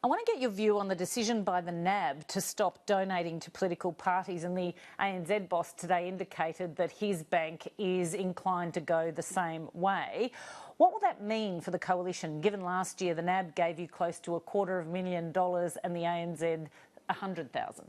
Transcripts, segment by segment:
I want to get your view on the decision by the NAB to stop donating to political parties, and the ANZ boss today indicated that his bank is inclined to go the same way. What will that mean for the coalition, given last year the NAB gave you close to $250,000 and the ANZ $100,000?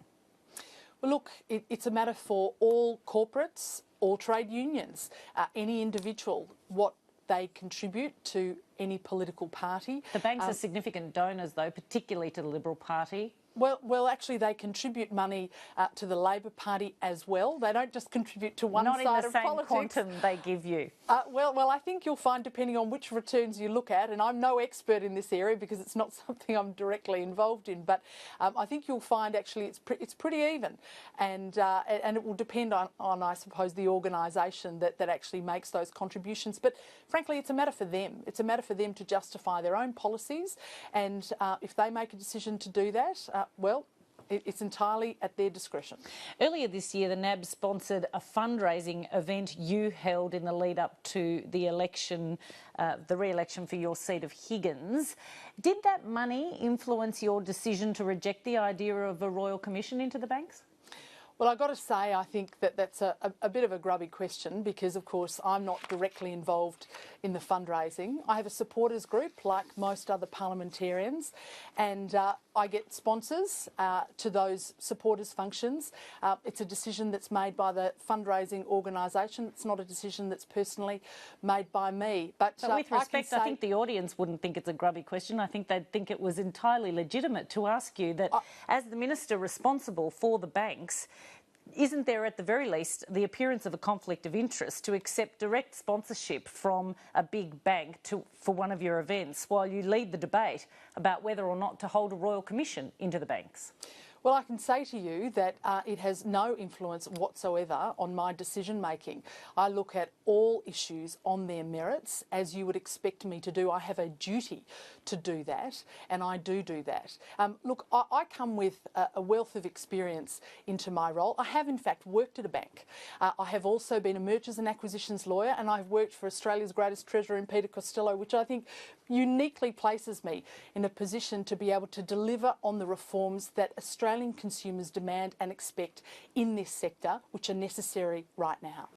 Well, look, it's a matter for all corporates, all trade unions, any individual, what they contribute to any political party. The banks are significant donors, though, particularly to the Liberal Party. Well, actually, they contribute money to the Labor Party as well. They don't just contribute to one side of politics. Not in the same quantum they give you. Well, I think you'll find, depending on which returns you look at, and I'm no expert in this area because it's not something I'm directly involved in, but I think you'll find actually it's pretty even, and it will depend on I suppose the organisation that actually makes those contributions. But frankly, it's a matter for them. It's a matter for them to justify their own policies, and if they make a decision to do that. Well, it's entirely at their discretion. Earlier this year, the NAB sponsored a fundraising event you held in the lead up to the election, the re-election for your seat of Higgins. Did that money influence your decision to reject the idea of a royal commission into the banks? Well, I've got to say, I think that's a bit of a grubby question because, of course, I'm not directly involved in the fundraising. I have a supporters group, like most other parliamentarians, and I get sponsors to those supporters functions. It's a decision that's made by the fundraising organisation. It's not a decision that's personally made by me. But with respect, I think the audience wouldn't think it's a grubby question. I think they'd think it was entirely legitimate to ask you that, as the minister responsible for the banks, isn't there at the very least the appearance of a conflict of interest to accept direct sponsorship from a big bank for one of your events while you lead the debate about whether or not to hold a royal commission into the banks? Well, I can say to you that it has no influence whatsoever on my decision making. I look at all issues on their merits, as you would expect me to do. I have a duty to do that, and I do that. Look, I come with a wealth of experience into my role. I have, in fact, worked at a bank. I have also been a mergers and acquisitions lawyer, and I've worked for Australia's greatest treasurer in Peter Costello, which I think uniquely places me in a position to be able to deliver on the reforms that Australian consumers demand and expect in this sector, which are necessary right now.